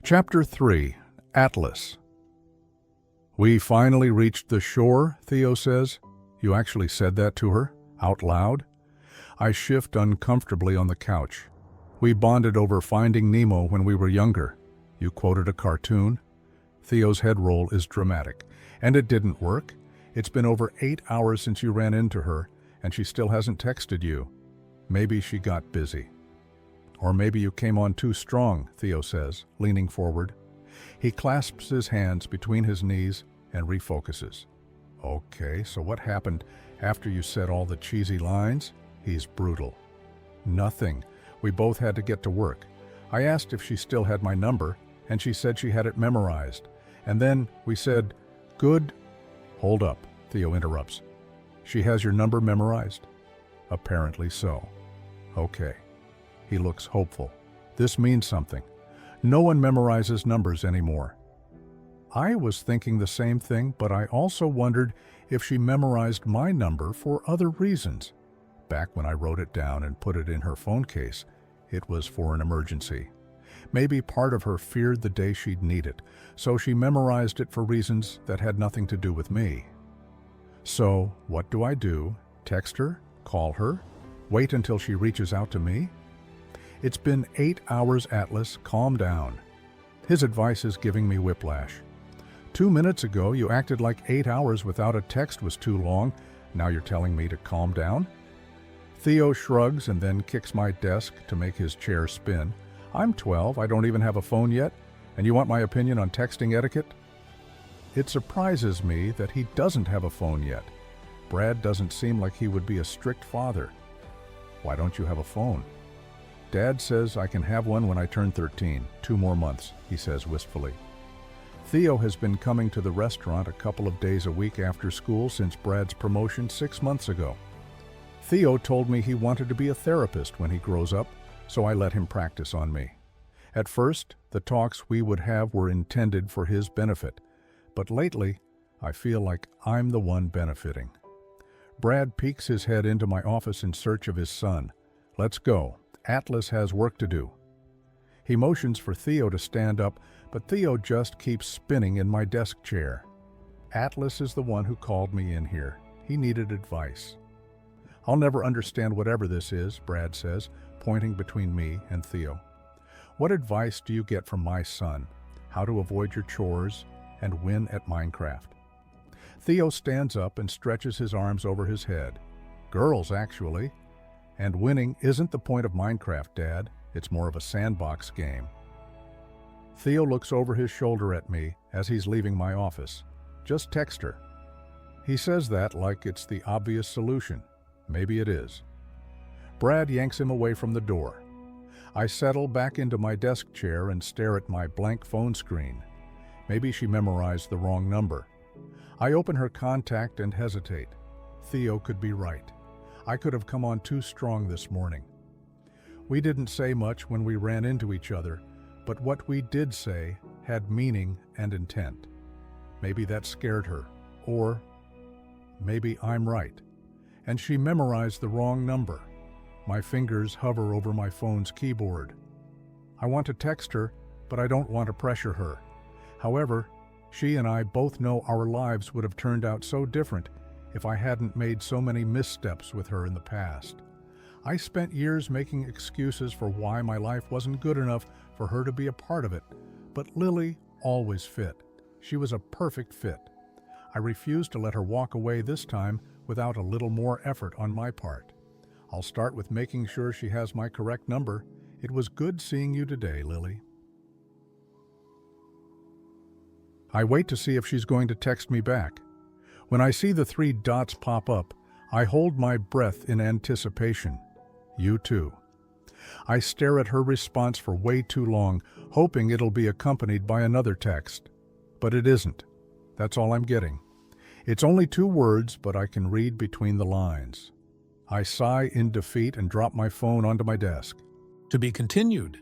Chapter 3. Atlas. "We finally reached the shore," Theo says. "You actually said that to her? Out loud?" I shift uncomfortably on the couch. "We bonded over Finding Nemo when we were younger. You quoted a cartoon?" Theo's head roll is dramatic. "And it didn't work? It's been over 8 hours since you ran into her, and she still hasn't texted you. Maybe she got busy." "Or maybe you came on too strong," Theo says, leaning forward. He clasps his hands between his knees and refocuses. "Okay, so what happened after you said all the cheesy lines?" He's brutal. "Nothing. We both had to get to work. I asked if she still had my number, and she said she had it memorized. And then we said, good." "Hold up," Theo interrupts. "She has your number memorized?" "Apparently so." "Okay." He looks hopeful. "This means something. No one memorizes numbers anymore." I was thinking the same thing, but I also wondered if she memorized my number for other reasons. Back when I wrote it down and put it in her phone case, it was for an emergency. Maybe part of her feared the day she'd need it, so she memorized it for reasons that had nothing to do with me. So, what do I do? Text her? Call her? Wait until she reaches out to me? "It's been 8 hours, Atlas. Calm down." His advice is giving me whiplash. 2 minutes ago, you acted like 8 hours without a text was too long. Now you're telling me to calm down? Theo shrugs and then kicks my desk to make his chair spin. "I'm 12, I don't even have a phone yet, and you want my opinion on texting etiquette?" It surprises me that he doesn't have a phone yet. Brad doesn't seem like he would be a strict father. "Why don't you have a phone?" "Dad says I can have one when I turn 13, 2 more months," he says wistfully. Theo has been coming to the restaurant a couple of days a week after school since Brad's promotion 6 months ago. Theo told me he wanted to be a therapist when he grows up, so I let him practice on me. At first, the talks we would have were intended for his benefit, but lately, I feel like I'm the one benefiting. Brad peeks his head into my office in search of his son. "Let's go. Atlas has work to do." He motions for Theo to stand up, but Theo just keeps spinning in my desk chair. "Atlas is the one who called me in here. He needed advice." "I'll never understand whatever this is," Brad says, pointing between me and Theo. "What advice do you get from my son? How to avoid your chores and win at Minecraft?" Theo stands up and stretches his arms over his head. "Girls, actually. And winning isn't the point of Minecraft, Dad. It's more of a sandbox game." Theo looks over his shoulder at me as he's leaving my office. "Just text her." He says that like it's the obvious solution. Maybe it is. Brad yanks him away from the door. I settle back into my desk chair and stare at my blank phone screen. Maybe she memorized the wrong number. I open her contact and hesitate. Theo could be right. I could have come on too strong this morning. We didn't say much when we ran into each other, but what we did say had meaning and intent. Maybe that scared her, or maybe I'm right, and she memorized the wrong number. My fingers hover over my phone's keyboard. I want to text her, but I don't want to pressure her. However, she and I both know our lives would have turned out so different if I hadn't made so many missteps with her in the past. I spent years making excuses for why my life wasn't good enough for her to be a part of it, but Lily always fit. She was a perfect fit. I refused to let her walk away this time without a little more effort on my part. I'll start with making sure she has my correct number. It was good seeing you today, Lily. I wait to see if she's going to text me back. When I see the 3 dots pop up, I hold my breath in anticipation. You too. I stare at her response for way too long, hoping it'll be accompanied by another text. But it isn't. That's all I'm getting. It's only 2 words, but I can read between the lines. I sigh in defeat and drop my phone onto my desk. To be continued.